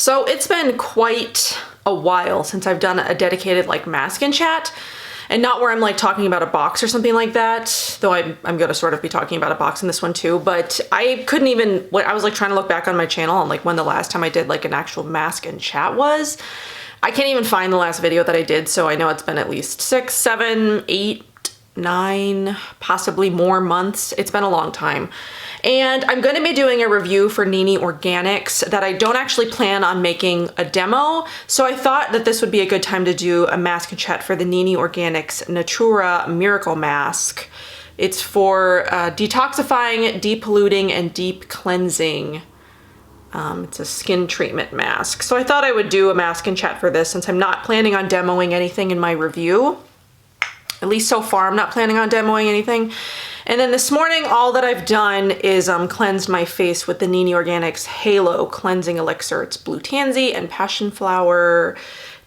So it's been quite a while since I've done a dedicated like mask and chat, and not where I'm like talking about a box or something like that, though I'm gonna sort of be talking about a box in this one too, but I couldn't even, I was like trying to look back on my channel on like when the last time I did like an actual mask and chat was. I can't even find the last video that I did, so I know it's been at least 6, 7, 8, 9, possibly more months. It's been a long time. And I'm going to be doing a review for NINI Organics that I don't actually plan on making a demo. So I thought that this would be a good time to do a mask and chat for the NINI Organics Natura Miracle Mask. It's for detoxifying, depolluting, and deep cleansing. It's a skin treatment mask. So I thought I would do a mask and chat for this since I'm not planning on demoing anything in my review. At least so far, I'm not planning on demoing anything. And then this morning, all that I've done is cleansed my face with the NINI Organics Halo Cleansing Elixir. It's blue tansy and passion flower.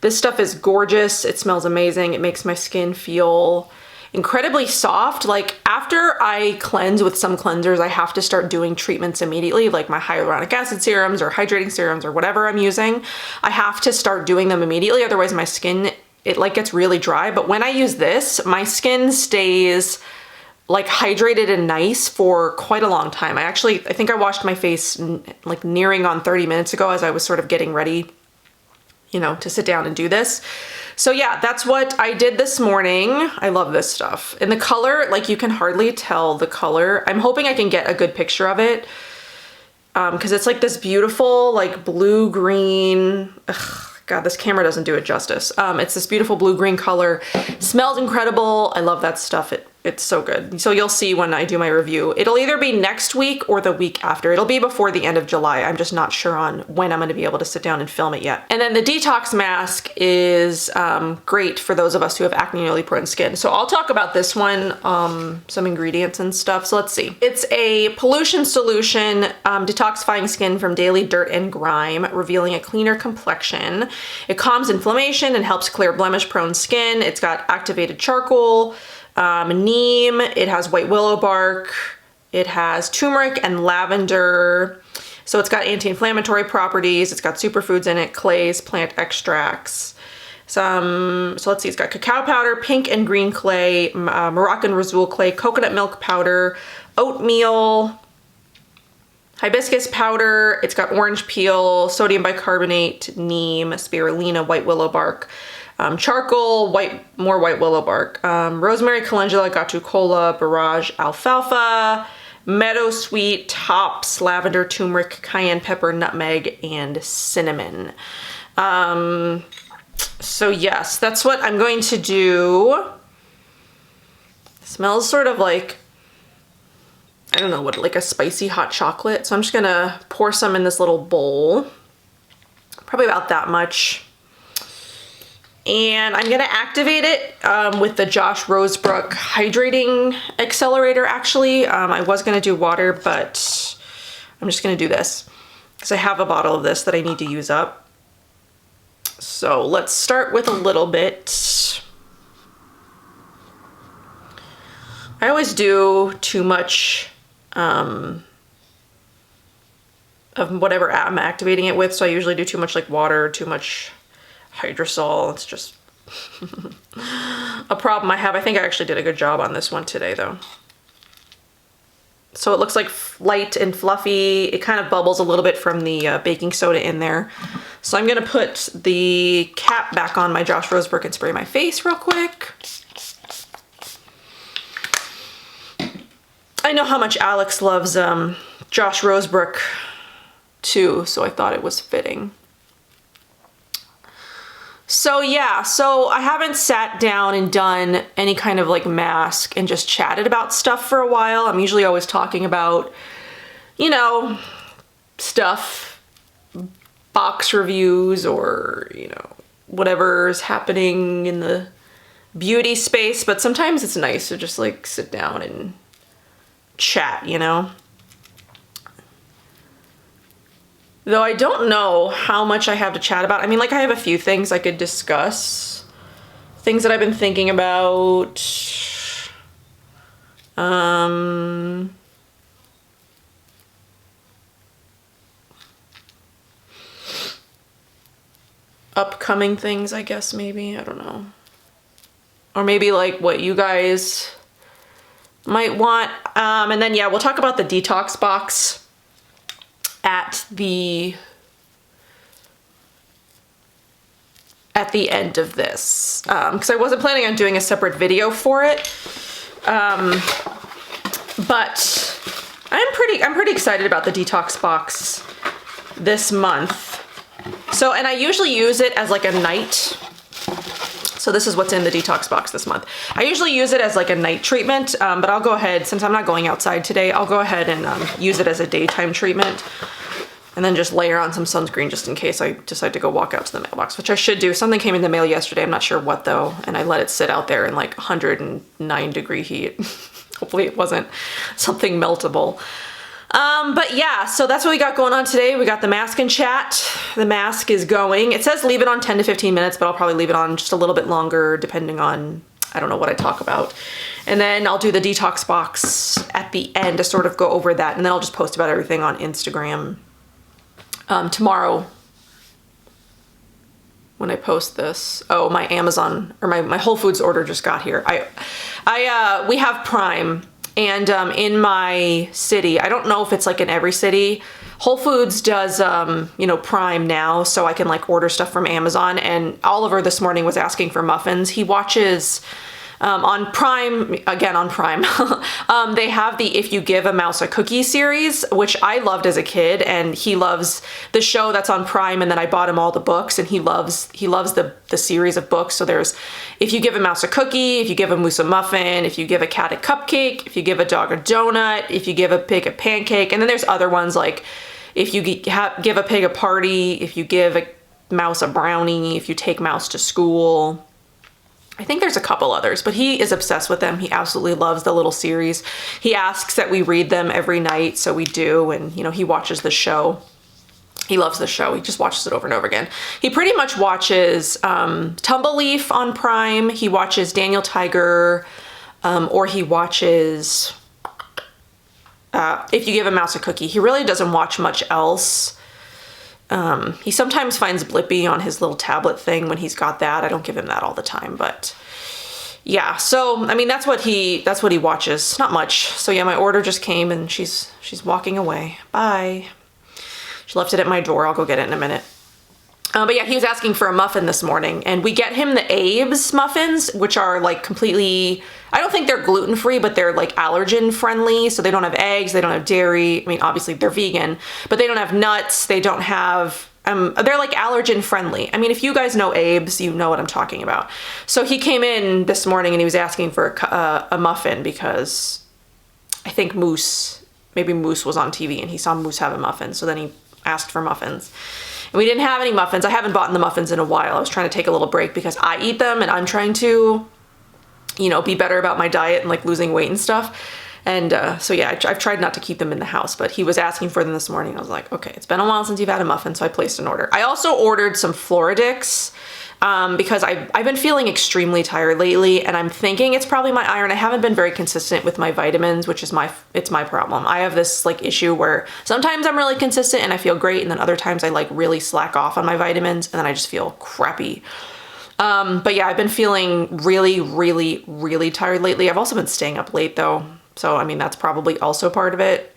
This stuff is gorgeous. It smells amazing. It makes my skin feel incredibly soft. Like after I cleanse with some cleansers, I have to start doing treatments immediately, like my hyaluronic acid serums or hydrating serums or whatever I'm using. I have to start doing them immediately. Otherwise my skin, it like gets really dry. But when I use this, my skin stays like hydrated and nice for quite a long time. I think I washed my face like nearing on 30 minutes ago as I was sort of getting ready, you know, to sit down and do this. So yeah, that's what I did this morning. I love this stuff. And the color, like you can hardly tell the color. I'm hoping I can get a good picture of it. Cause it's like this beautiful, like blue-green, God, this camera doesn't do it justice. It's this beautiful blue-green color. Smells incredible. I love that stuff. It's so good. So you'll see when I do my review. It'll either be next week or the week after. It'll be before the end of July. I'm just not sure on when I'm going to be able to sit down and film it yet. And then the detox mask is great for those of us who have acne and oily prone skin. So I'll talk about this one, some ingredients and stuff. So let's see. It's a pollution solution, detoxifying skin from daily dirt and grime, revealing a cleaner complexion. It calms inflammation and helps clear blemish prone skin. It's got activated charcoal, neem, it has white willow bark, it has turmeric and lavender. So it's got anti-inflammatory properties, it's got superfoods in it, clays, plant extracts. So let's see, it's got cacao powder, pink and green clay, Moroccan Razoul clay, coconut milk powder, oatmeal, hibiscus powder, it's got orange peel, sodium bicarbonate, neem, spirulina, white willow bark, charcoal, more white willow bark, rosemary, calendula, gatucola, borage, alfalfa, meadowsweet, hops, lavender, turmeric, cayenne pepper, nutmeg, and cinnamon. So yes, that's what I'm going to do. It smells sort of like, I don't know what, like a spicy hot chocolate. So I'm just gonna pour some in this little bowl, probably about that much. And I'm gonna activate it with the Josh Rosebrook Hydrating Accelerator actually. I was gonna do water, but I'm just gonna do this because I have a bottle of this that I need to use up. So let's start with a little bit. I always do too much of whatever I'm activating it with, so I usually do too much like water, too much hydrosol. It's just a problem I have. I think I actually did a good job on this one today though. So it looks like light and fluffy. It kind of bubbles a little bit from the baking soda in there. So I'm gonna put the cap back on my Josh Rosebrook and spray my face real quick. I know how much Alex loves Josh Rosebrook too, so I thought it was fitting. So yeah, so I haven't sat down and done any kind of like mask and just chatted about stuff for a while. I'm usually always talking about, you know, stuff, box reviews or, you know, whatever's happening in the beauty space. But sometimes it's nice to just like sit down and chat, you know? Though I don't know how much I have to chat about. I mean, like I have a few things I could discuss. Things that I've been thinking about. upcoming things, I guess, maybe. I don't know. Or maybe like what you guys might want. And then, yeah, we'll talk about the detox box at the end of this. Because I wasn't planning on doing a separate video for it. But I'm pretty excited about the detox box this month. So, and I usually use it as like a night. So this is what's in the detox box this month. I usually use it as like a night treatment, but I'll go ahead, since I'm not going outside today, I'll go ahead and use it as a daytime treatment. And then just layer on some sunscreen just in case I decide to go walk out to the mailbox, which I should do. Something came in the mail yesterday, I'm not sure what though, and I let it sit out there in like 109-degree heat. Hopefully it wasn't something meltable. But yeah, so that's what we got going on today. We got the mask and chat. The mask is going. It says leave it on 10 to 15 minutes, but I'll probably leave it on just a little bit longer depending on, I don't know what I talk about. And then I'll do the detox box at the end to sort of go over that. And then I'll just post about everything on Instagram tomorrow when I post this. Oh, my Amazon or my Whole Foods order just got here. We have Prime. And in my city, I don't know if it's like in every city, Whole Foods does, you know, Prime now, so I can like order stuff from Amazon. And Oliver this morning was asking for muffins. He watches on Prime, again on Prime, they have the If You Give a Mouse a Cookie series, which I loved as a kid, and he loves the show that's on Prime, and then I bought him all the books, and he loves the series of books. So there's If You Give a Mouse a Cookie, If You Give a Moose a Muffin, If You Give a Cat a Cupcake, If You Give a Dog a Donut, If You Give a Pig a Pancake, and then there's other ones like If You Give a Pig a Party, If You Give a Mouse a Brownie, If You Take Mouse to School. I think there's a couple others, but he is obsessed with them. He absolutely loves the little series. He asks that we read them every night, so we do, and you know, he watches the show. He loves the show. He just watches it over and over again. He pretty much watches Tumbleleaf on Prime. He watches Daniel Tiger, or he watches If You Give a Mouse a Cookie. He really doesn't watch much else. He sometimes finds Blippi on his little tablet thing when he's got that. I don't give him that all the time, but yeah. So, I mean, that's what he watches. Not much. So yeah, my order just came and she's walking away. Bye. She left it at my door. I'll go get it in a minute. But yeah, he was asking for a muffin this morning, and we get him the Abes muffins, which are like completely, I don't think they're gluten-free, but they're like allergen friendly. So they don't have eggs, they don't have dairy. I mean, obviously they're vegan, but they don't have nuts. They don't have, they're like allergen friendly. I mean, if you guys know Abes, you know what I'm talking about. So he came in this morning and he was asking for a muffin because I think maybe Moose was on TV and he saw Moose have a muffin. So then he asked for muffins. And we didn't have any muffins. I haven't bought the muffins in a while. I was trying to take a little break because I eat them and I'm trying to, you know, be better about my diet and like losing weight and stuff. And so yeah, I've tried not to keep them in the house, but he was asking for them this morning. I was like, okay, it's been a while since you've had a muffin, so I placed an order. I also ordered some Floridix because I've been feeling extremely tired lately, and I'm thinking it's probably my iron. I haven't been very consistent with my vitamins, which is it's my problem. I have this like issue where sometimes I'm really consistent and I feel great, and then other times I like really slack off on my vitamins and then I just feel crappy. But yeah, I've been feeling really, really, really tired lately. I've also been staying up late though. So, I mean, that's probably also part of it.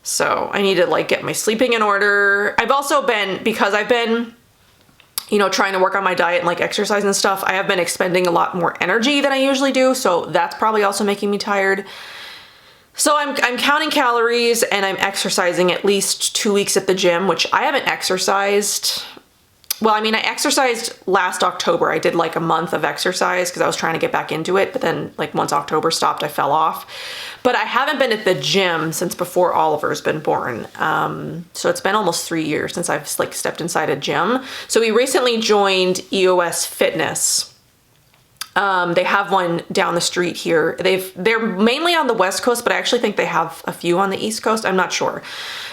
So I need to like get my sleeping in order. I've also been, because I've been, you know, trying to work on my diet and like exercise and stuff, I have been expending a lot more energy than I usually do. So that's probably also making me tired. So I'm counting calories and I'm exercising at least 2 weeks at the gym, which I haven't exercised. Well, I mean, I exercised last October. I did like a month of exercise because I was trying to get back into it. But then like once October stopped, I fell off. But I haven't been at the gym since before Oliver's been born. So it's been almost 3 years since I've like stepped inside a gym. So we recently joined EOS Fitness. They have one down the street here. They're mainly on the West Coast, but I actually think they have a few on the East Coast. I'm not sure.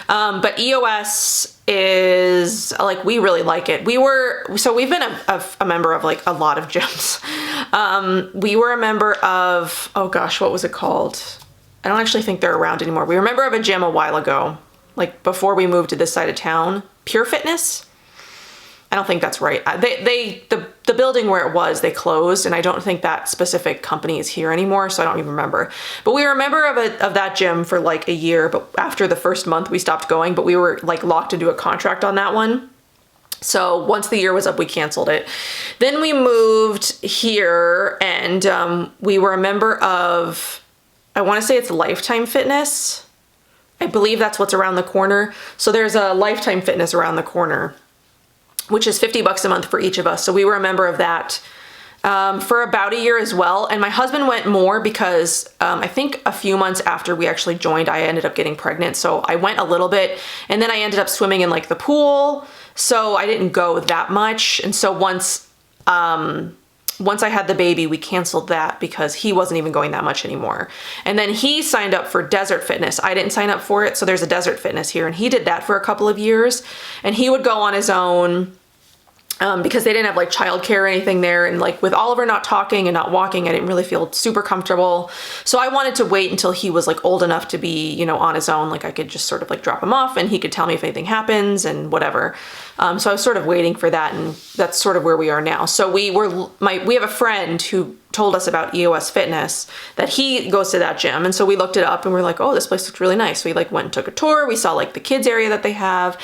But EOS is like, we really like it. We've been a member of like a lot of gyms. We were a member of, oh gosh, what was it called? I don't actually think they're around anymore. We were a member of a gym a while ago, like before we moved to this side of town, Pure Fitness. I don't think that's right. The building where it was, they closed, and I don't think that specific company is here anymore, so I don't even remember. But we were a member of that gym for like a year, but after the first month we stopped going, but we were like locked into a contract on that one. So once the year was up, we canceled it. Then we moved here, and we were a member of, I want to say it's Lifetime Fitness. I believe that's what's around the corner. So there's a Lifetime Fitness around the corner, which is $50 a month for each of us. So we were a member of that for about a year as well. And my husband went more because I think a few months after we actually joined, I ended up getting pregnant. So I went a little bit, and then I ended up swimming in like the pool. So I didn't go that much. And so once I had the baby, we canceled that because he wasn't even going that much anymore. And then he signed up for Desert Fitness. I didn't sign up for it. So there's a Desert Fitness here, and he did that for a couple of years, and he would go on his own. Because they didn't have like childcare or anything there. And like with Oliver not talking and not walking, I didn't really feel super comfortable. So I wanted to wait until he was like old enough to be, you know, on his own. Like I could just sort of like drop him off and he could tell me if anything happens and whatever. So I was sort of waiting for that, and that's sort of where we are now. So we have a friend who told us about EOS Fitness, that he goes to that gym. And so we looked it up and we're like, oh, this place looks really nice. So we like went and took a tour. We saw like the kids area that they have.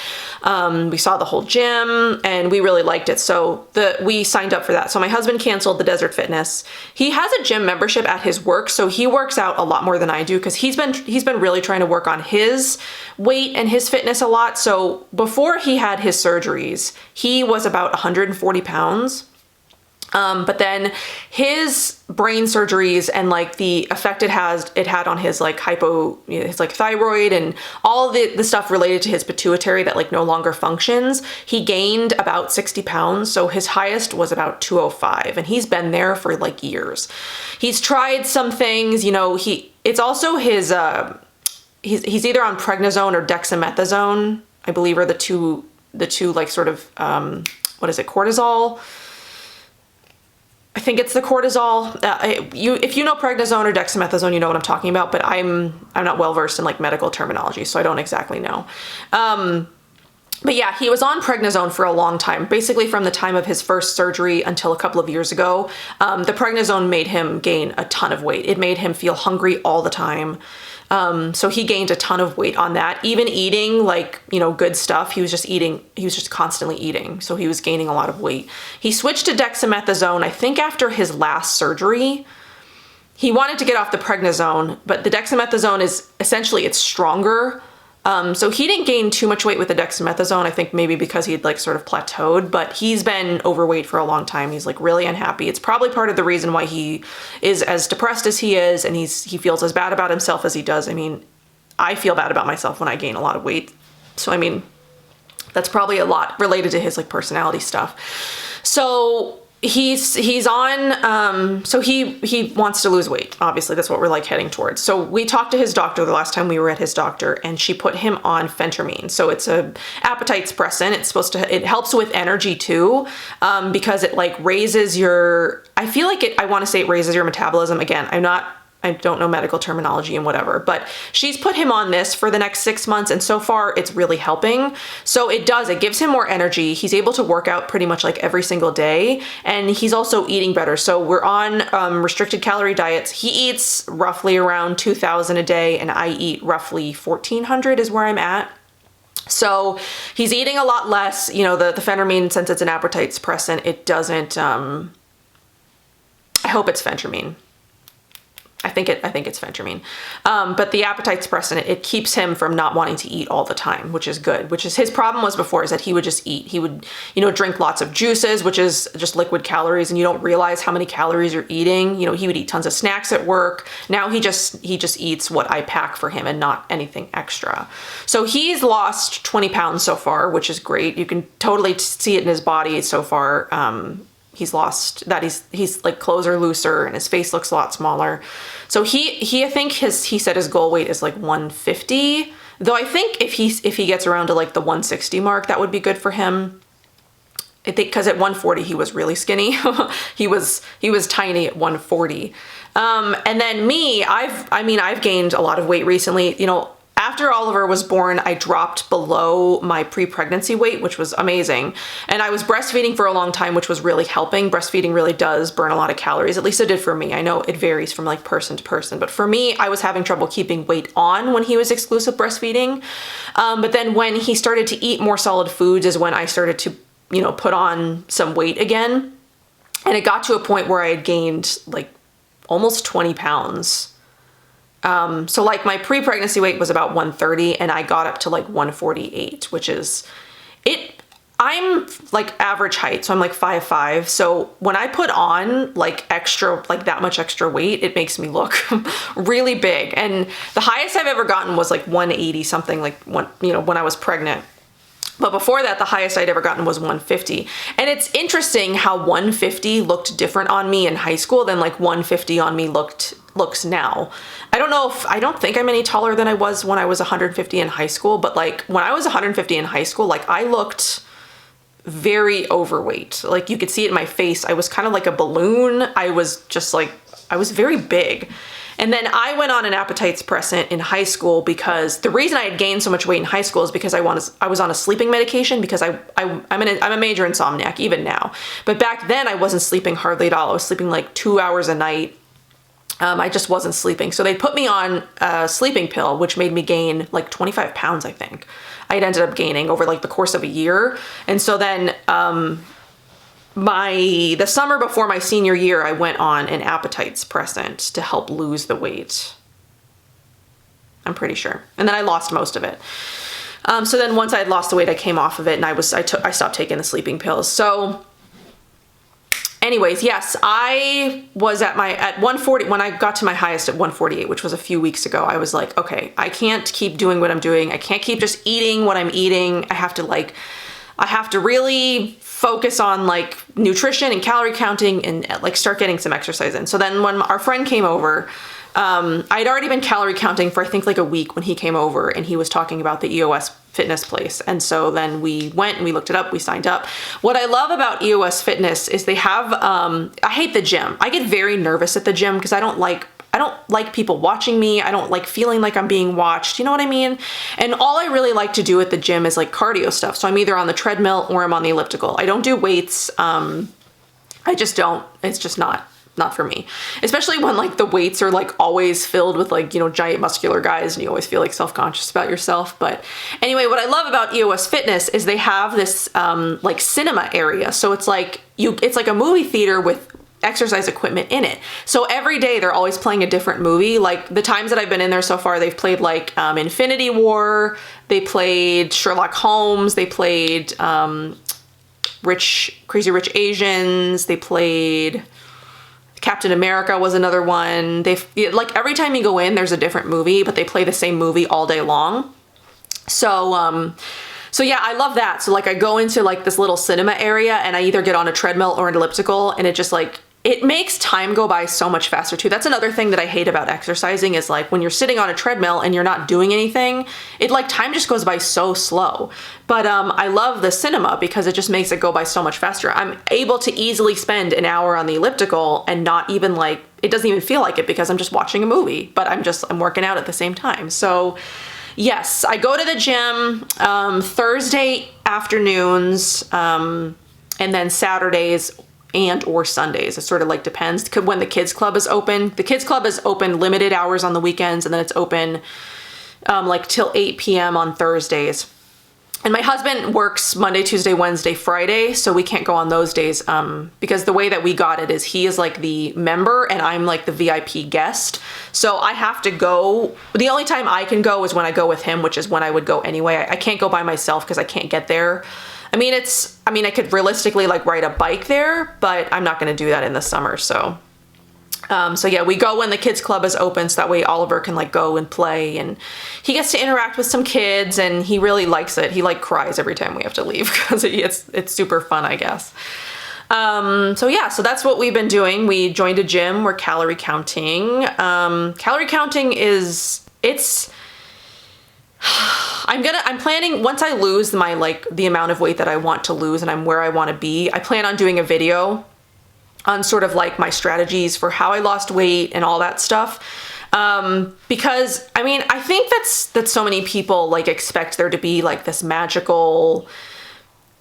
We saw the whole gym and we really liked it. So we signed up for that. So my husband canceled the Desert Fitness. He has a gym membership at his work. So he works out a lot more than I do because he's been really trying to work on his weight and his fitness a lot. So before he had his surgeries, he was about 140 pounds. But then his brain surgeries and like the effect it had on his like his like thyroid and all the stuff related to his pituitary that like no longer functions, he gained about 60 pounds. So his highest was about 205, and he's been there for like years. He's tried some things, you know, it's also his, he's either on prednisone or dexamethasone, I believe are the two like sort of, cortisol. I think it's the cortisol. If you know prednisone or dexamethasone, you know what I'm talking about, but I'm not well versed in like medical terminology, so I don't exactly know. But yeah, he was on prednisone for a long time, basically from the time of his first surgery until a couple of years ago. The prednisone made him gain a ton of weight. It made him feel hungry all the time. So he gained a ton of weight on that. Even eating like, you know, good stuff, he was just constantly eating. So he was gaining a lot of weight. He switched to dexamethasone, I think after his last surgery. He wanted to get off the prednisone, but the dexamethasone is essentially, it's stronger. So he didn't gain too much weight with the dexamethasone, I think maybe because he'd like sort of plateaued, but he's been overweight for a long time. He's like really unhappy. It's probably part of the reason why he is as depressed as he is, and he feels as bad about himself as he does. I mean, I feel bad about myself when I gain a lot of weight. So, I mean, that's probably a lot related to his like personality stuff. So he's on, so he wants to lose weight. Obviously, that's what we're like heading towards. So we talked to his doctor the last time we were at his doctor, and she put him on phentermine. So it's a appetite suppressant. It helps with energy too, because it like raises your, I feel like I want to say it raises your metabolism. Again, I don't know medical terminology and whatever, but she's put him on this for the next 6 months, and so far it's really helping. So it gives him more energy. He's able to work out pretty much like every single day, and he's also eating better. So we're on restricted calorie diets. He eats roughly around 2,000 a day, and I eat roughly 1,400 is where I'm at. So he's eating a lot less. You know, the phentermine, since it's an appetite suppressant, it doesn't, I hope it's phentermine. I think it's phentermine. But the appetite suppressant, it keeps him from not wanting to eat all the time, which is good, which is his problem was before, is that he would just eat. He would, you know, drink lots of juices, which is just liquid calories, and you don't realize how many calories you're eating. You know, he would eat tons of snacks at work. Now he just eats what I pack for him and not anything extra. So he's lost 20 pounds so far, which is great. You can totally see it in his body so far. He's lost that. He's like clothes are looser and his face looks a lot smaller. So I think he said his goal weight is like 150, though I think if he gets around to like the 160 mark, that would be good for him. I think because at 140 he was really skinny. he was tiny at 140. And then me, I've gained a lot of weight recently. You know, after Oliver was born, I dropped below my pre-pregnancy weight, which was amazing. And I was breastfeeding for a long time, which was really helping. Breastfeeding really does burn a lot of calories, at least it did for me. I know it varies from like person to person, but for me, I was having trouble keeping weight on when he was exclusive breastfeeding. But then when he started to eat more solid foods is when I started to, you know, put on some weight again. And it got to a point where I had gained like almost 20 pounds. So like my pre-pregnancy weight was about 130 and I got up to like 148, which is I'm like average height. So I'm like 5'5". So when I put on like extra, like that much extra weight, it makes me look really big. And the highest I've ever gotten was like 180 something, like when I was pregnant. But before that, the highest I'd ever gotten was 150. And it's interesting how 150 looked different on me in high school than like 150 on me looks now. I don't think I'm any taller than I was when I was 150 in high school, but like when I was 150 in high school, like I looked very overweight. Like you could see it in my face. I was kind of like a balloon. I was very big. And then I went on an appetite suppressant in high school because the reason I had gained so much weight in high school is because I was on a sleeping medication because I'm a major insomniac even now. But back then I wasn't sleeping hardly at all. I was sleeping like 2 hours a night. I just wasn't sleeping. So they put me on a sleeping pill, which made me gain like 25 pounds, I think. I had ended up gaining over like the course of a year. And so then the summer before my senior year, I went on an appetite suppressant to help lose the weight. I'm pretty sure. And then I lost most of it. So then once I had lost the weight, I came off of it and I stopped taking the sleeping pills. So anyways, yes, I was at 140, when I got to my highest at 148, which was a few weeks ago, I was like, okay, I can't keep doing what I'm doing. I can't keep just eating what I'm eating. I have to really focus on like nutrition and calorie counting and like start getting some exercise in. So then when our friend came over, I'd already been calorie counting for I think like a week when he came over and he was talking about the EOS Fitness place. And so then we went and we looked it up, we signed up. What I love about EOS Fitness is they have, I hate the gym. I get very nervous at the gym because I don't like people watching me. I don't like feeling like I'm being watched. You know what I mean? And all I really like to do at the gym is like cardio stuff. So I'm either on the treadmill or I'm on the elliptical. I don't do weights. I just don't. It's just not for me. Especially when like the weights are like always filled with like, you know, giant muscular guys and you always feel like self-conscious about yourself. But anyway, what I love about EOS Fitness is they have this like cinema area. So it's like a movie theater with exercise equipment in it. So every day they're always playing a different movie. Like the times that I've been in there so far, they've played like Infinity War, they played Sherlock Holmes, they played Crazy Rich Asians, they played Captain America was another one. Like every time you go in, there's a different movie, but they play the same movie all day long. So yeah, I love that. So like I go into like this little cinema area and I either get on a treadmill or an elliptical and it just like, it makes time go by so much faster too. That's another thing that I hate about exercising is like when you're sitting on a treadmill and you're not doing anything, it like time just goes by so slow. But I love the cinema because it just makes it go by so much faster. I'm able to easily spend an hour on the elliptical and not even like, it doesn't even feel like it because I'm just watching a movie, but I'm working out at the same time. So yes, I go to the gym Thursday afternoons and then Saturdays and or Sundays. It sort of like depends when the kids club is open. The kids club is open limited hours on the weekends and then it's open like till 8 p.m. on Thursdays. And my husband works Monday, Tuesday, Wednesday, Friday, so we can't go on those days because the way that we got it is he is like the member and I'm like the VIP guest. So I have to go. The only time I can go is when I go with him, which is when I would go anyway. I can't go by myself because I can't get there. I mean, I could realistically like ride a bike there, but I'm not going to do that in the summer. So yeah, we go when the kids club is open so that way Oliver can like go and play and he gets to interact with some kids and he really likes it. He like cries every time we have to leave because it's super fun, I guess. So yeah, so that's what we've been doing. We joined a gym. We're calorie counting. Calorie counting I'm planning once I lose the amount of weight that I want to lose and I'm where I want to be, I plan on doing a video on sort of like my strategies for how I lost weight and all that stuff. Because I mean, I think that so many people like expect there to be like this magical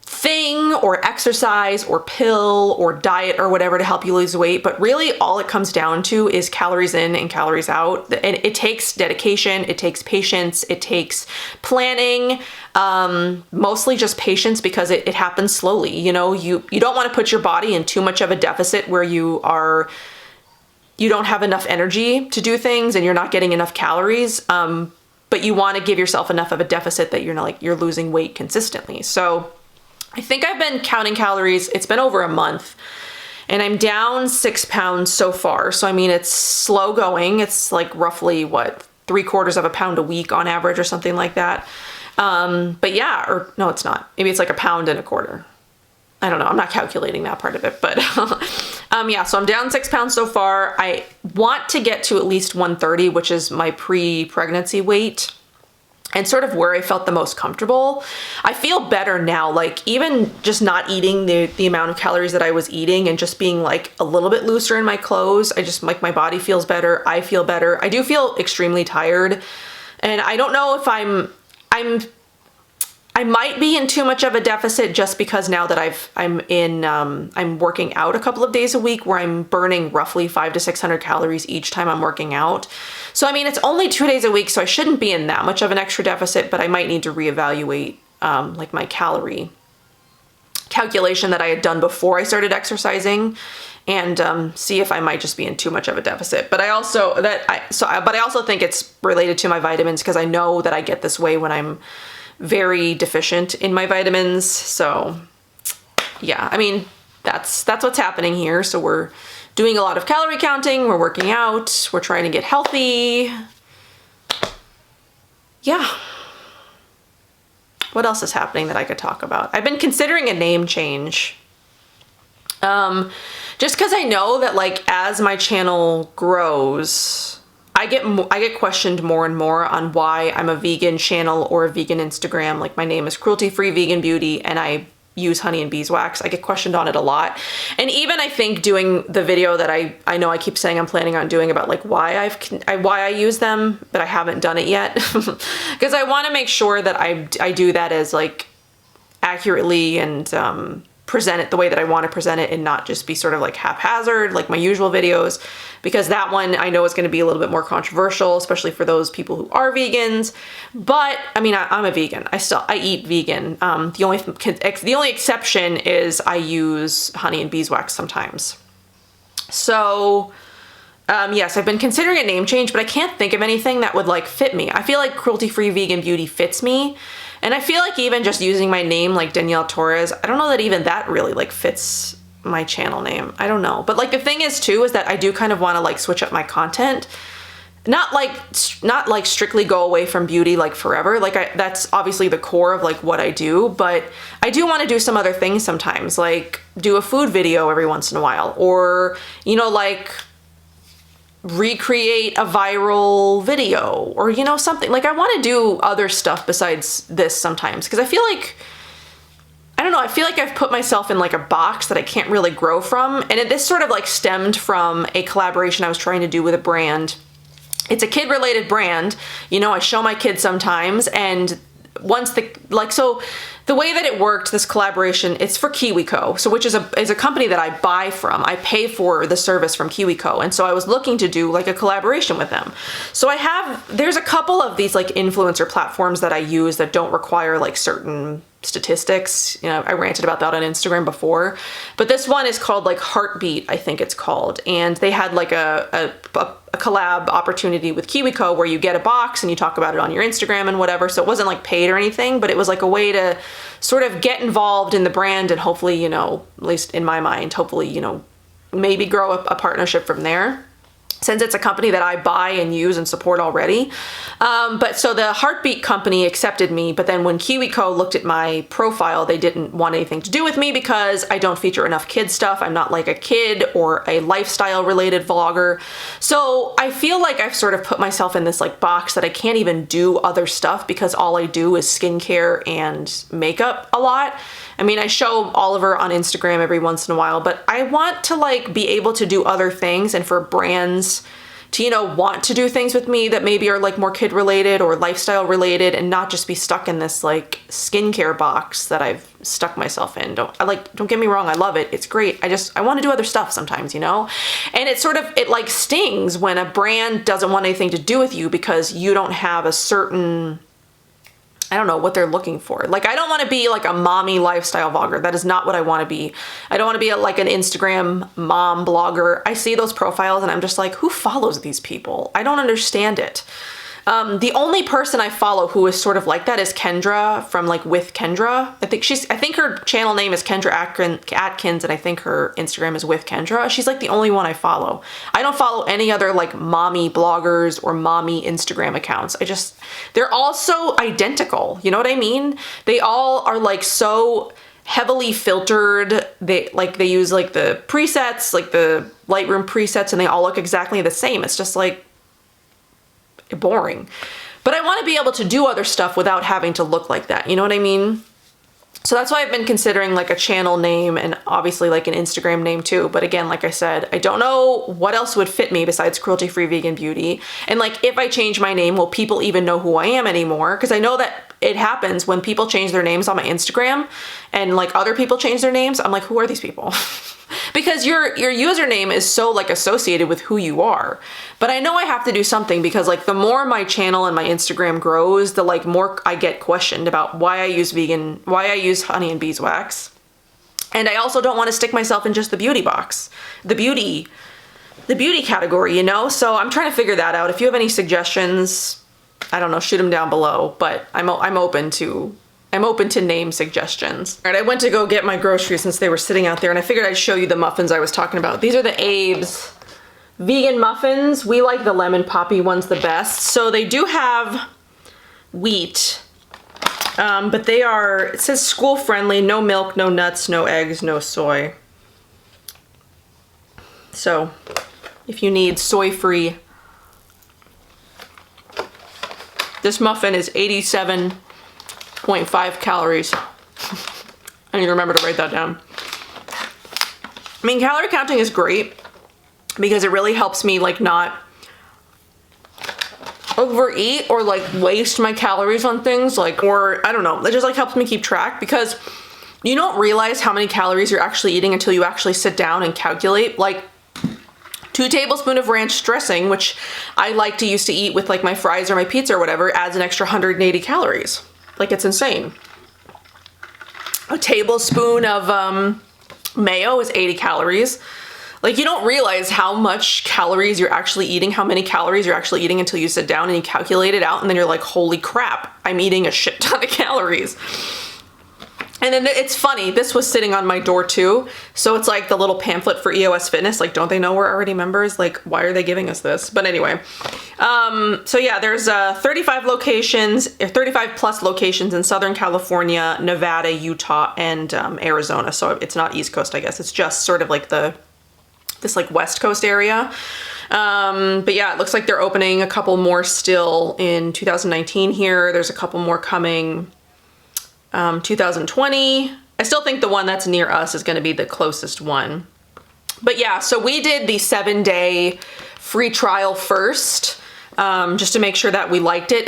thing or exercise or pill or diet or whatever to help you lose weight, but really all it comes down to is calories in and calories out. And it takes dedication, it takes patience, it takes planning, mostly just patience, because it happens slowly. You know, you don't want to put your body in too much of a deficit where you don't have enough energy to do things and you're not getting enough calories. But you want to give yourself enough of a deficit that you're losing weight consistently. So I think I've been counting calories. It's been over a month and I'm down 6 pounds so far. So, I mean, it's slow going. It's like roughly 3/4 pound a week on average or something like that. But yeah, or no, it's not. Maybe it's like 1.25 pounds. I don't know. I'm not calculating that part of it, but yeah, so I'm down 6 pounds so far. I want to get to at least 130, which is my pre-pregnancy weight, and sort of where I felt the most comfortable. I feel better now, like even just not eating the amount of calories that I was eating and just being like a little bit looser in my clothes. I just like my body feels better. I feel better. I do feel extremely tired. And I don't know if I might be in too much of a deficit just because now that I'm working out a couple of days a week where I'm burning roughly 500 to 600 calories each time I'm working out. So, I mean, it's only 2 days a week, so I shouldn't be in that much of an extra deficit, but I might need to reevaluate like my calorie calculation that I had done before I started exercising and see if I might just be in too much of a deficit. But I also think it's related to my vitamins, because I know that I get this way when I'm very deficient in my vitamins. So yeah, I mean, that's what's happening here. So we're doing a lot of calorie counting, we're working out, we're trying to get healthy. Yeah. What else is happening that I could talk about? I've been considering a name change. Just because I know that like as my channel grows, I get questioned more and more on why I'm a vegan channel or a vegan Instagram. Like my name is Cruelty Free Vegan Beauty and I use honey and beeswax. I get questioned on it a lot. And even I think doing the video that I know I keep saying I'm planning on doing about like why I use them, but I haven't done it yet. Because I want to make sure that I do that as like accurately and present it the way that I want to present it and not just be sort of like haphazard like my usual videos, because that one I know is going to be a little bit more controversial, especially for those people who are vegans. But I mean, I'm a vegan. I eat vegan. The only exception is I use honey and beeswax sometimes. So yes, I've been considering a name change, but I can't think of anything that would like fit me. I feel like Cruelty Free Vegan Beauty fits me. And I feel like even just using my name like Danielle Torres, I don't know that even that really like fits my channel name. I don't know. But like the thing is too, is that I do kind of want to like switch up my content. Not like strictly go away from beauty like forever. Like that's obviously the core of like what I do, but I do want to do some other things sometimes, like do a food video every once in a while, or, you know, like recreate a viral video, or, you know, something like I want to do other stuff besides this sometimes, because I feel like, I don't know, I feel like I've put myself in like a box that I can't really grow from. And this sort of like stemmed from a collaboration I was trying to do with a brand. It's a kid related brand. You know, I show my kids sometimes, and once the way that it worked, this collaboration, it's for Kiwi Co. So which is a company that I buy from. I pay for the service from Kiwi Co. And so I was looking to do like a collaboration with them. So there's a couple of these like influencer platforms that I use that don't require like certain statistics. You know, I ranted about that on Instagram before, but this one is called like Heartbeat, I think it's called. And they had like a collab opportunity with Kiwi Co where you get a box and you talk about it on your Instagram and whatever. So it wasn't like paid or anything, but it was like a way to sort of get involved in the brand and hopefully, you know, at least in my mind, hopefully, you know, maybe grow a partnership from there, since it's a company that I buy and use and support already. But so the Heartbeat company accepted me, but then when Kiwi Co looked at my profile, they didn't want anything to do with me because I don't feature enough kid stuff. I'm not like a kid or a lifestyle related vlogger. So I feel like I've sort of put myself in this like box that I can't even do other stuff because all I do is skincare and makeup a lot. I mean, I show Oliver on Instagram every once in a while, but I want to like be able to do other things and for brands to, you know, want to do things with me that maybe are like more kid related or lifestyle related, and not just be stuck in this like skincare box that I've stuck myself in. Don't get me wrong, I love it. It's great. I want to do other stuff sometimes, you know? And it like stings when a brand doesn't want anything to do with you because you don't have a certain, I don't know what they're looking for. Like, I don't want to be like a mommy lifestyle vlogger. That is not what I want to be. I don't want to be like an Instagram mom blogger. I see those profiles and I'm just like, who follows these people? I don't understand it. The only person I follow who is sort of like that is Kendra from like With Kendra. I think her channel name is Kendra Atkins, and I think her Instagram is With Kendra. She's like the only one I follow. I don't follow any other like mommy bloggers or mommy Instagram accounts. They're all so identical. You know what I mean? They all are like so heavily filtered. They use like the presets, like the Lightroom presets, and they all look exactly the same. It's just like boring. But I want to be able to do other stuff without having to look like that. You know what I mean? So that's why I've been considering like a channel name and obviously like an Instagram name too. But again, like I said, I don't know what else would fit me besides cruelty-free vegan beauty. And like, if I change my name, will people even know who I am anymore? Because I know that it happens when people change their names on my Instagram and like other people change their names. I'm like, who are these people? Because your username is so like associated with who you are. But I know I have to do something, because like the more my channel and my Instagram grows, the like more I get questioned about why I use honey and beeswax. And I also don't want to stick myself in just the beauty box, the beauty category, you know? So I'm trying to figure that out. If you have any suggestions, I don't know, shoot them down below, but I'm open to name suggestions. All right, I went to go get my groceries since they were sitting out there, and I figured I'd show you the muffins I was talking about. These are the Abes vegan muffins. We like the lemon poppy ones the best. So they do have wheat, but they are, it says school friendly, no milk, no nuts, no eggs, no soy. So if you need soy-free, this muffin is 87.5 calories. I need to remember to write that down. I mean, calorie counting is great because it really helps me like not overeat or like waste my calories on things, like, or I don't know, it just like helps me keep track, because you don't realize how many calories you're actually eating until you actually sit down and calculate. Like 2 tablespoons of ranch dressing, which I like to used to eat with like my fries or my pizza or whatever, adds an extra 180 calories. Like, it's insane. A tablespoon of mayo is 80 calories. Like, you don't realize how much calories you're actually eating, how many calories you're actually eating until you sit down and you calculate it out, and then you're like, holy crap, I'm eating a shit ton of calories. And then it's funny, this was sitting on my door too. So it's like the little pamphlet for EOS Fitness. Like, don't they know we're already members? Like, why are they giving us this? But anyway, so yeah, there's 35 plus locations in Southern California, Nevada, Utah, and Arizona. So it's not East Coast, I guess. It's just sort of like this like West Coast area. But yeah, it looks like they're opening a couple more still in 2019 here. There's a couple more coming 2020. I still think the one that's near us is going to be the closest one. But yeah, so we did the 7-day free trial first, just to make sure that we liked it.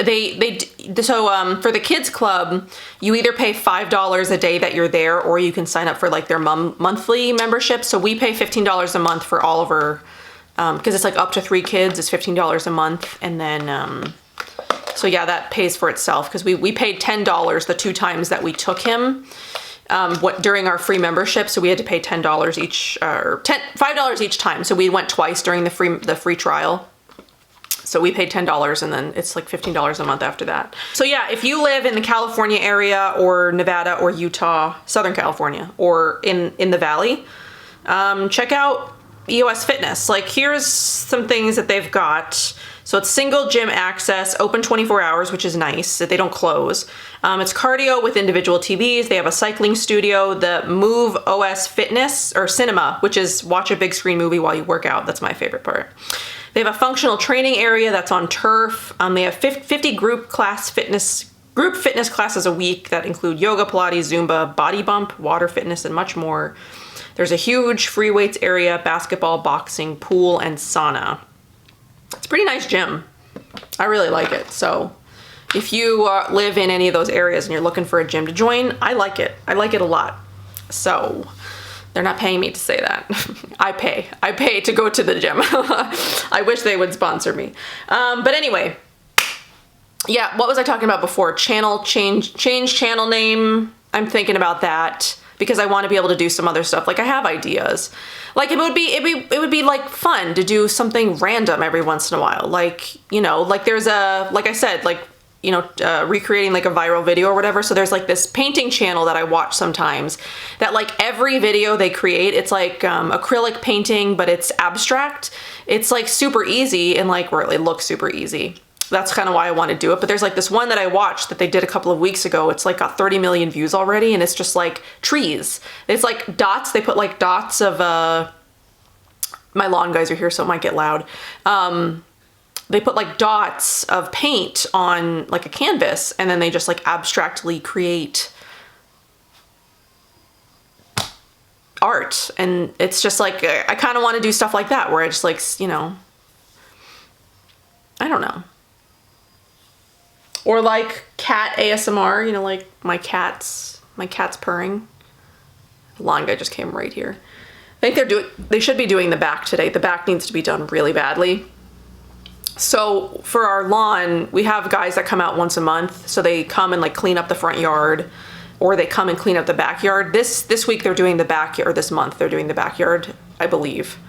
So for the kids club, you either pay $5 a day that you're there, or you can sign up for like their monthly membership. So we pay $15 a month for all of our, because it's like up to 3 kids, it's $15 a month. And then, so yeah, that pays for itself, because we paid $10 the 2 times that we took him during our free membership. So we had to pay $10 each, or $5 each time. So we went twice during the free trial. So we paid $10, and then it's like $15 a month after that. So yeah, if you live in the California area or Nevada or Utah, Southern California, or in the Valley, check out EOS Fitness. Like, here's some things that they've got. So it's single gym access, open 24 hours, which is nice, that they don't close. It's cardio with individual TVs. They have a cycling studio, the Move OS Fitness, or Cinema, which is watch a big screen movie while you work out. That's my favorite part. They have a functional training area that's on turf. They have 50 group fitness classes a week that include yoga, Pilates, Zumba, body bump, water fitness, and much more. There's a huge free weights area, basketball, boxing, pool, and sauna. a pretty nice gym. I really like it. So if you live in any of those areas and you're looking for a gym to join, I like it. I like it a lot. So they're not paying me to say that. I pay to go to the gym. I wish they would sponsor me. But anyway, yeah, what was I talking about before? Channel change channel name. I'm thinking about that because I want to be able to do some other stuff. Like I have ideas. Like it would be like fun to do something random every once in a while. Like, you know, like there's like I said, like, you know, recreating like a viral video or whatever. So there's like this painting channel that I watch sometimes that like every video they create, it's like acrylic painting, but it's abstract. It's like super easy and like, or it looks super easy. That's kind of why I want to do it. But there's like this one that I watched that they did a couple of weeks ago. It's like got 30 million views already. And it's just like trees. It's like dots. They put like dots of, my lawn guys are here, so it might get loud. They put like dots of paint on like a canvas and then they just like abstractly create art. And it's just like, I kind of want to do stuff like that where I just like, you know, I don't know. Or like cat ASMR, you know, like my cat's purring. The lawn guy just came right here. I think they should be doing the back today. The back needs to be done really badly. So for our lawn, we have guys that come out once a month. So they come and like clean up the front yard or they come and clean up the backyard. This week they're doing the backyard, or this month they're doing the backyard, I believe.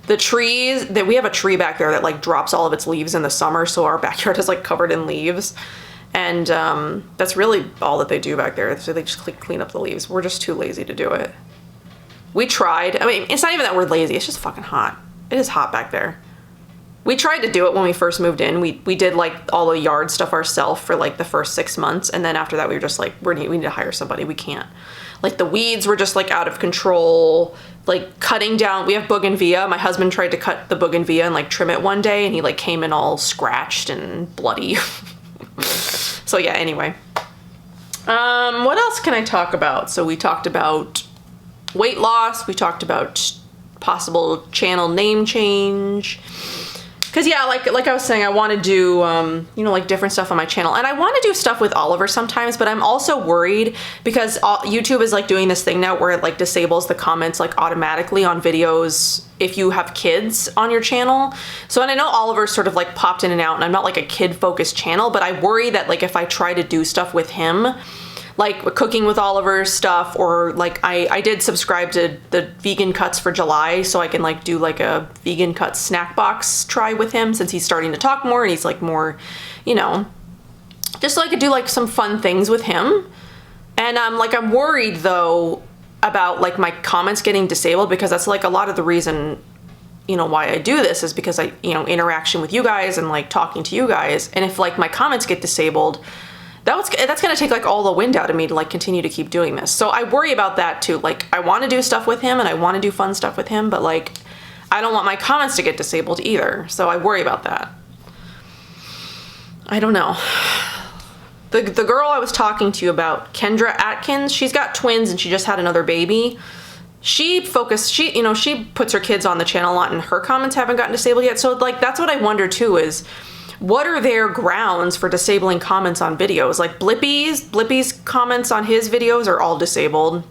The trees, we have a tree back there that like drops all of its leaves in the summer. So our backyard is like covered in leaves. And that's really all that they do back there. So they just clean up the leaves. We're just too lazy to do it. We tried. I mean, it's not even that we're lazy. It's just fucking hot. It is hot back there. We tried to do it when we first moved in. We did like all the yard stuff ourselves for like the first 6 months. And then after that, we were just like, we need to hire somebody. We can't. Like the weeds were just like out of control. Like cutting down, we have bougainvillea. My husband tried to cut the bougainvillea and like trim it one day. And he like came in all scratched and bloody. So yeah, anyway. What else can I talk about? So we talked about weight loss. We talked about possible channel name change. Cause yeah, like I was saying, I want to do, you know, like different stuff on my channel, and I want to do stuff with Oliver sometimes, but I'm also worried because YouTube is like doing this thing now where it like disables the comments like automatically on videos if you have kids on your channel. So, and I know Oliver sort of like popped in and out, and I'm not like a kid focused channel, but I worry that like if I try to do stuff with him, like cooking with Oliver stuff, or like I did subscribe to the vegan cuts for July, so I can like do like a vegan cut snack box try with him since he's starting to talk more and he's like more, you know, just so I could do like some fun things with him. And I'm worried though about like my comments getting disabled, because that's like a lot of the reason, you know, why I do this is because I, you know, interaction with you guys and like talking to you guys. And if like my comments get disabled, that's going to take like all the wind out of me to like continue to keep doing this. So I worry about that too. Like I want to do stuff with him and I want to do fun stuff with him, but like I don't want my comments to get disabled either. So I worry about that. I don't know. The girl I was talking to you about, Kendra Atkins, she's got twins and she just had another baby. She puts her kids on the channel a lot and her comments haven't gotten disabled yet. So like that's what I wonder too, is what are their grounds for disabling comments on videos? Like Blippi's comments on his videos are all disabled.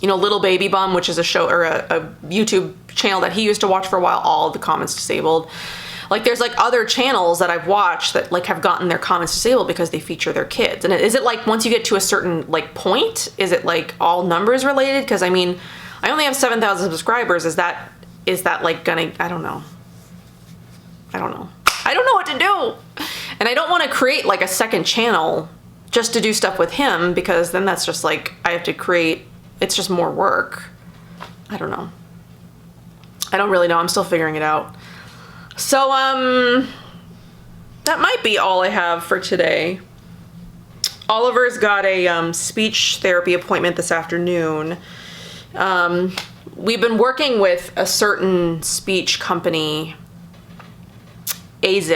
You know, Little Baby Bum, which is a show or a YouTube channel that he used to watch for a while, all the comments disabled. Like there's like other channels that I've watched that like have gotten their comments disabled because they feature their kids. And is it like once you get to a certain like point, is it like all numbers related? Because I mean, I only have 7,000 subscribers. Is that like gonna, I don't know. I don't know what to do. And I don't want to create like a second channel just to do stuff with him, because then that's just like, I have to create, it's just more work. I don't know. I don't really know. I'm still figuring it out. So, that might be all I have for today. Oliver's got a speech therapy appointment this afternoon. We've been working with a certain speech company, Abes.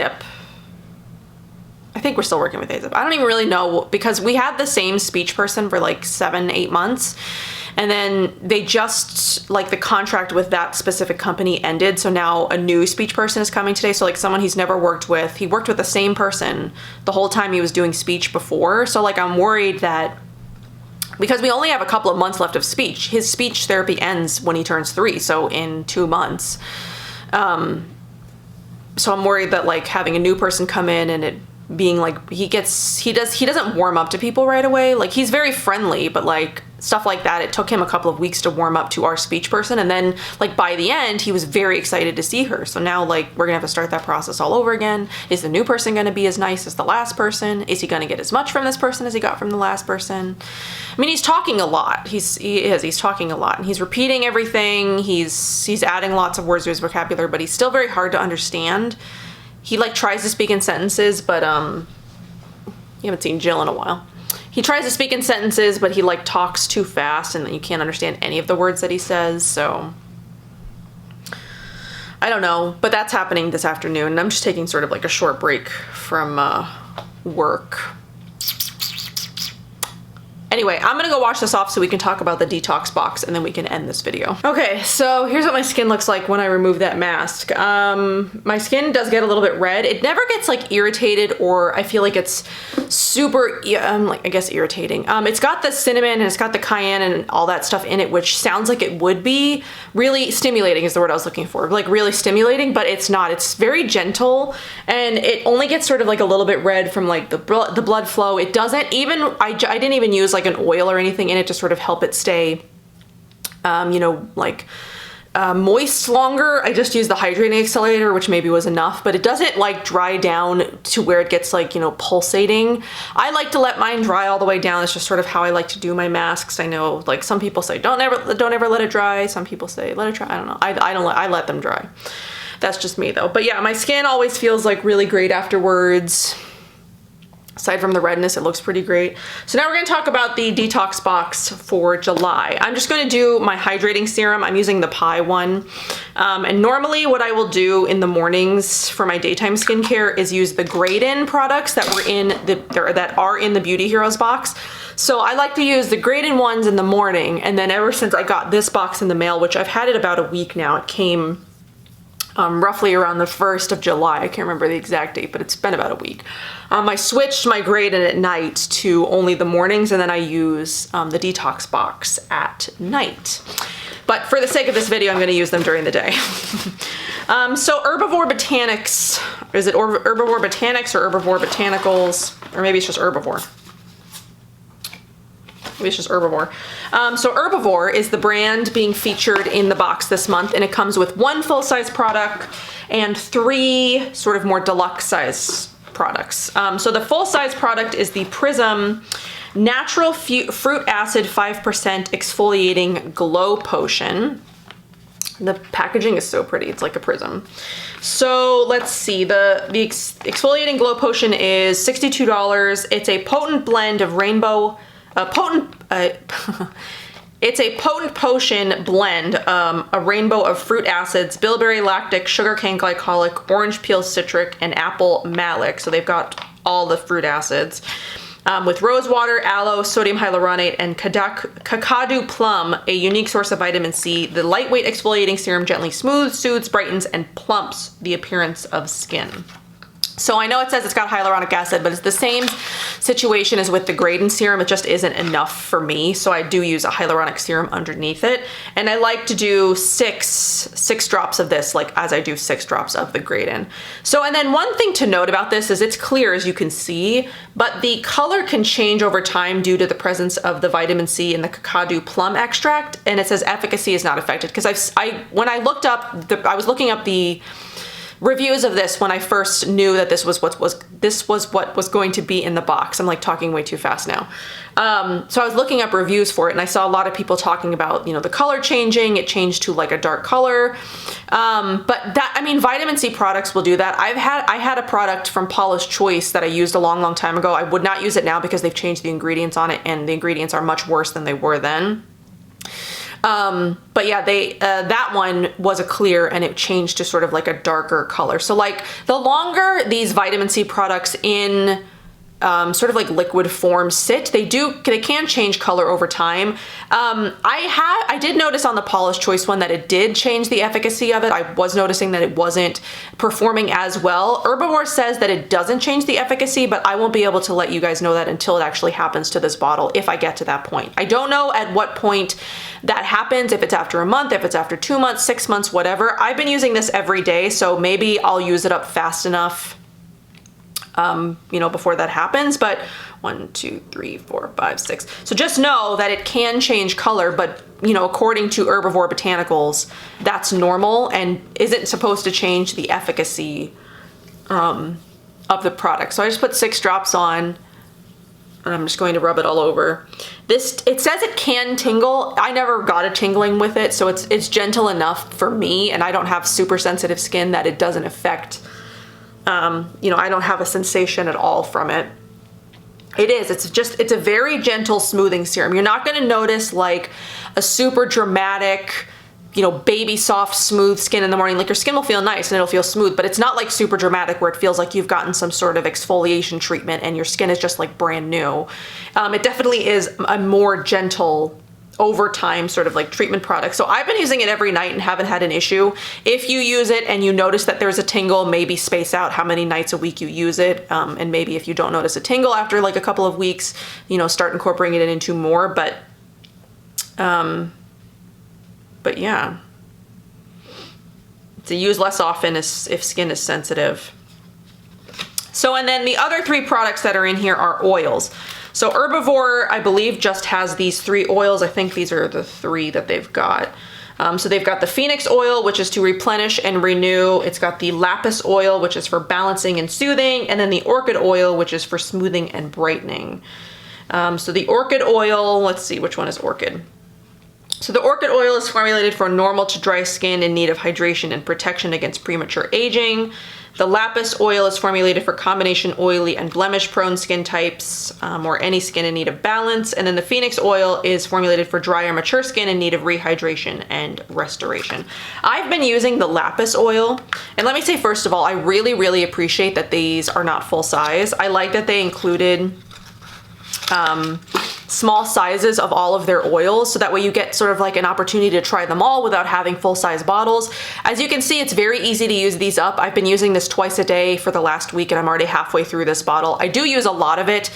I think we're still working with Abes. I don't even really know, because we had the same speech person for like 7-8 months. And then they just, like, the contract with that specific company ended. So now a new speech person is coming today. So like someone he's never worked with. He worked with the same person the whole time he was doing speech before. So like I'm worried that because we only have a couple of months left of speech, his speech therapy ends when he turns 3. So in 2 months. So I'm worried that like having a new person come in and it being like, he doesn't warm up to people right away. Like he's very friendly, but like stuff like that, it took him a couple of weeks to warm up to our speech person. And then like by the end, he was very excited to see her. So now like we're gonna have to start that process all over again. Is the new person gonna be as nice as the last person? Is he gonna get as much from this person as he got from the last person? I mean, he's talking a lot. He's talking a lot and he's repeating everything. He's adding lots of words to his vocabulary, but he's still very hard to understand. He like tries to speak in sentences, but you haven't seen Jill in a while. He tries to speak in sentences, but he like talks too fast and you can't understand any of the words that he says. So I don't know, but that's happening this afternoon. And I'm just taking sort of like a short break from work. Anyway, I'm gonna go wash this off so we can talk about the detox box and then we can end this video. Okay, so here's what my skin looks like when I remove that mask. My skin does get a little bit red. It never gets like irritated or I feel like it's super, like I guess irritating. It's got the cinnamon and it's got the cayenne and all that stuff in it, which sounds like it would be really stimulating is the word I was looking for. Like really stimulating, but it's not. It's very gentle and it only gets sort of like a little bit red from like the blood flow. It doesn't even, I didn't even use like an oil or anything in it to sort of help it stay, you know, like moist longer. I just used the hydrating accelerator, which maybe was enough, but it doesn't like dry down to where it gets like, you know, pulsating. I like to let mine dry all the way down. It's just sort of how I like to do my masks. I know like some people say don't ever let it dry. Some people say let it dry. I don't know. I let them dry. That's just me though. But yeah, my skin always feels like really great afterwards. Aside from the redness, it looks pretty great. So now we're gonna talk about the detox box for July. I'm just gonna do my hydrating serum. I'm using the Pi one. And normally what I will do in the mornings for my daytime skincare is use the Graydon products that are in the Beauty Heroes box. So I like to use the Graydon ones in the morning. And then ever since I got this box in the mail, which I've had it about a week now, it came roughly around the 1st of July. I can't remember the exact date, but it's been about a week. I switched my Graydon at night to only the mornings, and then I use the detox box at night. But for the sake of this video, I'm gonna use them during the day. So Herbivore Botanics, is it Herbivore Botanics or Herbivore Botanicals? Or maybe it's just Herbivore. Maybe it's just Herbivore. So Herbivore is the brand being featured in the box this month, and it comes with 1 full-size product and 3 sort of more deluxe size products. So the full-size product is the Prizm Natural Fruit Acid 5% Exfoliating Glow Potion. The packaging is so pretty. It's like a prism. So let's see. The exfoliating glow potion is $62. It's a potent blend of it's a potent potion blend, a rainbow of fruit acids, bilberry lactic, sugarcane glycolic, orange peel citric, and apple malic. So they've got all the fruit acids. With rose water, aloe, sodium hyaluronate, and kakadu plum, a unique source of vitamin C. The lightweight exfoliating serum gently smooths, soothes, brightens, and plumps the appearance of skin. So I know it says it's got hyaluronic acid, but it's the same situation as with the Graydon serum. It just isn't enough for me. So I do use a hyaluronic serum underneath it. And I like to do six drops of this, like as I do 6 drops of the Graydon. So, and then one thing to note about this is it's clear, as you can see, but the color can change over time due to the presence of the vitamin C in the kakadu plum extract. And it says efficacy is not affected. Because when I looked up, I was looking up the reviews of this when I first knew that this was what was going to be in the box. I'm like talking way too fast now. So I was looking up reviews for it and I saw a lot of people talking about, you know, the color changing, it changed to like a dark color. But that, I mean, vitamin C products will do that. I had a product from Paula's Choice that I used a long time ago. I would not use it now because they've changed the ingredients on it and the ingredients are much worse than they were then. But yeah, that one was a clear and it changed to sort of like a darker color. So like the longer these vitamin C products in sort of like liquid form sit. They can change color over time. I did notice on the Paula's Choice one that it did change the efficacy of it. I was noticing that it wasn't performing as well. Herbivore says that it doesn't change the efficacy, but I won't be able to let you guys know that until it actually happens to this bottle, if I get to that point. I don't know at what point that happens, if it's after a month, if it's after 2 months, 6 months, whatever. I've been using this every day, so maybe I'll use it up fast enough before that happens. But 1, 2, 3, 4, 5, 6. So just know that it can change color, but according to Herbivore Botanicals, that's normal and isn't supposed to change the efficacy of the product. So I just put 6 drops on, and I'm just going to rub it all over. It says it can tingle. I never got a tingling with it, so it's gentle enough for me, and I don't have super sensitive skin that it doesn't affect. I don't have a sensation at all from it. It's a very gentle smoothing serum. You're not going to notice like a super dramatic, baby soft smooth skin in the morning. Like your skin will feel nice and it'll feel smooth, but it's not like super dramatic where it feels like you've gotten some sort of exfoliation treatment and your skin is just like brand new. It definitely is a more gentle over time sort of like treatment product. So I've been using it every night and haven't had an issue. If you use it and you notice that there's a tingle, maybe space out how many nights a week you use it. And maybe if you don't notice a tingle after like a couple of weeks, start incorporating it into more. But yeah, to use less often if skin is sensitive. So, and then the other 3 products that are in here are oils. So Herbivore, I believe, just has these 3 oils. I think these are the 3 that they've got. So they've got the Phoenix oil, which is to replenish and renew. It's got the Lapis oil, which is for balancing and soothing. And then the Orchid oil, which is for smoothing and brightening. So the Orchid oil, let's see, which one is Orchid? So the Orchid oil is formulated for normal to dry skin in need of hydration and protection against premature aging. The Lapis oil is formulated for combination oily and blemish-prone skin types, or any skin in need of balance. And then the Phoenix oil is formulated for drier, mature skin in need of rehydration and restoration. I've been using the Lapis oil, and let me say, first of all, I really, really appreciate that these are not full size. I like that they included small sizes of all of their oils, so that way you get sort of like an opportunity to try them all without having full-size bottles. As you can see, it's very easy to use these up. I've been using this twice a day for the last week and I'm already halfway through this bottle. I do use a lot of it,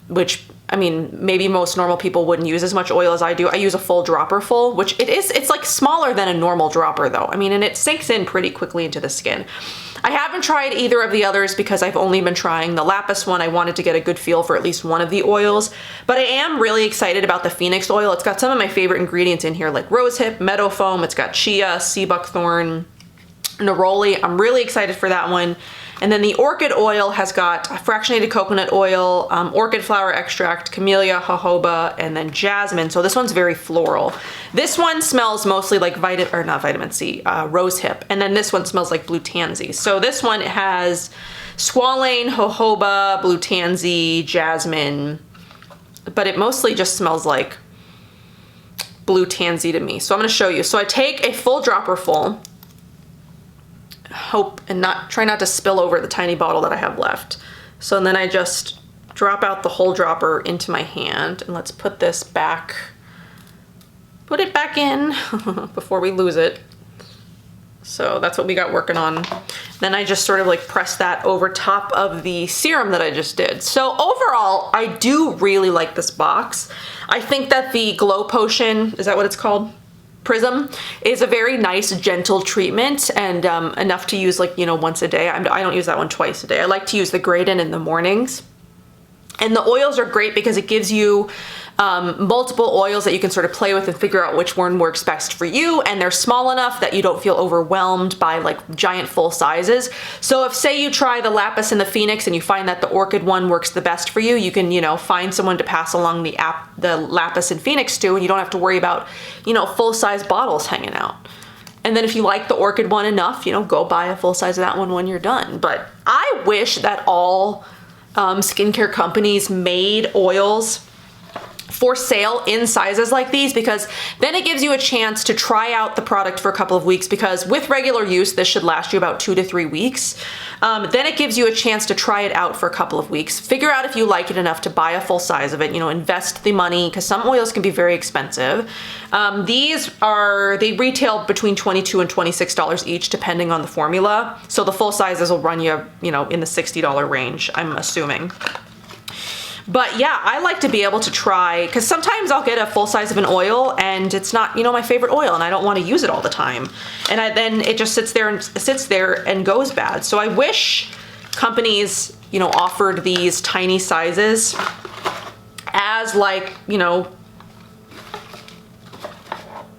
which, I mean, maybe most normal people wouldn't use as much oil as I do. I use a full dropper full, which it's like smaller than a normal dropper though. I mean, and it sinks in pretty quickly into the skin. I haven't tried either of the others because I've only been trying the Lapis one. I wanted to get a good feel for at least one of the oils, but I am really excited about the Phoenix oil. It's got some of my favorite ingredients in here, like rosehip, meadow foam. It's got chia, sea buckthorn, neroli. I'm really excited for that one. And then the Orchid oil has got fractionated coconut oil, orchid flower extract, camellia, jojoba, and then jasmine. So this one's very floral. This one smells mostly like rosehip. And then this one smells like blue tansy. So this one has squalane, jojoba, blue tansy, jasmine, but it mostly just smells like blue tansy to me. So I'm gonna show you. So I take a full dropper full, hope and try not to spill over the tiny bottle that I have left. So and then I just drop out the whole dropper into my hand, and let's put this back, put it back in before we lose it. So that's what we got working on. Then I just sort of like press that over top of the serum that I just did. So overall, I do really like this box. I think that the Glow Potion, is that what it's called? Prizm is a very nice, gentle treatment, and enough to use like, once a day. I don't use that one twice a day. I like to use the Graydon in the mornings. And the oils are great because it gives you multiple oils that you can sort of play with and figure out which one works best for you. And they're small enough that you don't feel overwhelmed by like giant full sizes. So if, say, you try the Lapis and the Phoenix and you find that the Orchid one works the best for you, you can, find someone to pass along the Lapis and Phoenix to, and you don't have to worry about, full size bottles hanging out. And then if you like the Orchid one enough, go buy a full size of that one when you're done. But I wish that all skincare companies made oils for sale in sizes like these, because then it gives you a chance to try out the product for a couple of weeks, because with regular use, this should last you about 2 to 3 weeks. Then it gives you a chance to try it out for a couple of weeks, figure out if you like it enough to buy a full size of it, you know, invest the money, because some oils can be very expensive. They retail between $22 and $26 each, depending on the formula. So the full sizes will run you, you know, in the $60 range, I'm assuming. But yeah, I like to be able to try, because sometimes I'll get a full size of an oil and it's not, you know, my favorite oil, and I don't want to use it all the time. And then it just sits there and goes bad. So I wish companies, you know, offered these tiny sizes as, like, you know,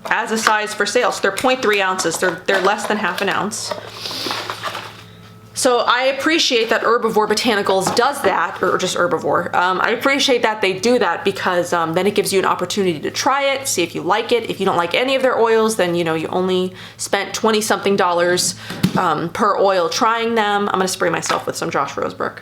as a size for sale. So they're 0.3 ounces. They're less than half an ounce. So I appreciate that Herbivore Botanicals does that, or just Herbivore. I appreciate that they do that, because then it gives you an opportunity to try it, see if you like it. If you don't like any of their oils, then, you know, you only spent $20-something per oil trying them. I'm gonna spray myself with some Josh Rosebrook.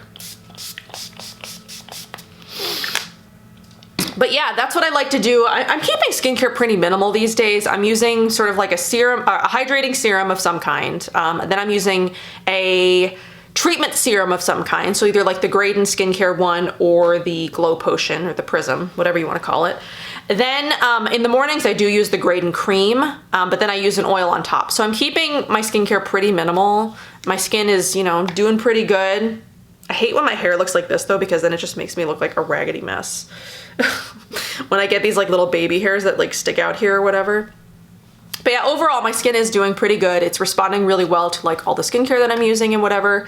But yeah, that's what I like to do. I'm keeping skincare pretty minimal these days. I'm using sort of like a serum, a hydrating serum of some kind. Then I'm using a treatment serum of some kind. So either like the Graydon skincare one or the Glow Potion or the Prizm, whatever you want to call it. Then in the mornings I do use the Graydon cream, but then I use an oil on top. So I'm keeping my skincare pretty minimal. My skin is, you know, doing pretty good. I hate when my hair looks like this though, because then it just makes me look like a raggedy mess. When I get these like little baby hairs that like stick out here or whatever. But yeah, overall my skin is doing pretty good. It's responding really well to like all the skincare that I'm using and whatever.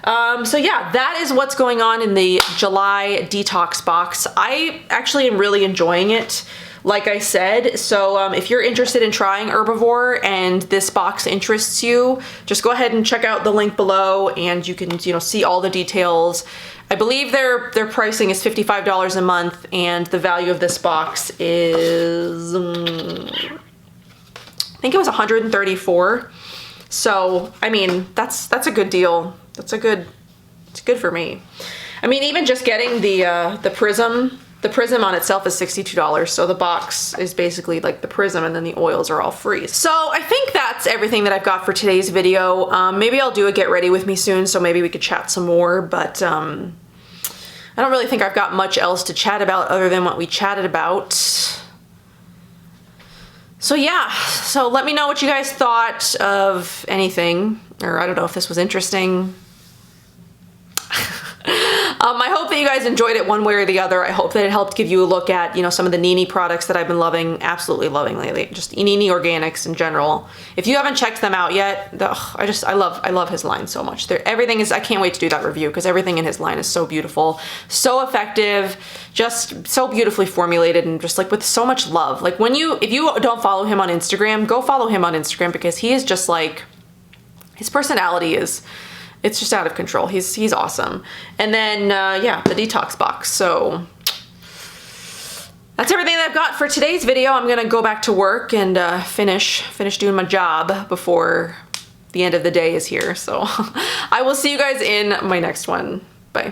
So yeah, that is what's going on in the July Detox Box. I actually am really enjoying it, like I said. So if you're interested in trying Herbivore and this box interests you, just go ahead and check out the link below and you can, you know, see all the details. I believe their pricing is $55 a month, and the value of this box is, I think it was $134. So, I mean, that's a good deal. It's good for me. I mean, even just getting the Prizm on itself is $62. So the box is basically like the Prizm, and then the oils are all free. So I think that's everything that I've got for today's video. Maybe I'll do a get ready with me soon, so maybe we could chat some more, but I don't really think I've got much else to chat about other than what we chatted about. So yeah, so let me know what you guys thought of anything, or I don't know if this was interesting. I hope that you guys enjoyed it one way or the other. I hope that it helped give you a look at, you know, some of the NINI products that I've been loving, absolutely loving lately. Just NINI Organics in general. If you haven't checked them out yet, I love his line so much. Everything is, I can't wait to do that review, because everything in his line is so beautiful, so effective, just so beautifully formulated, and just like with so much love. Like if you don't follow him on Instagram, go follow him on Instagram, because he is just like, his personality is, it's just out of control. He's awesome. And then, yeah, the Detox Box. So that's everything that I've got for today's video. I'm gonna go back to work and finish doing my job before the end of the day is here. So I will see you guys in my next one. Bye.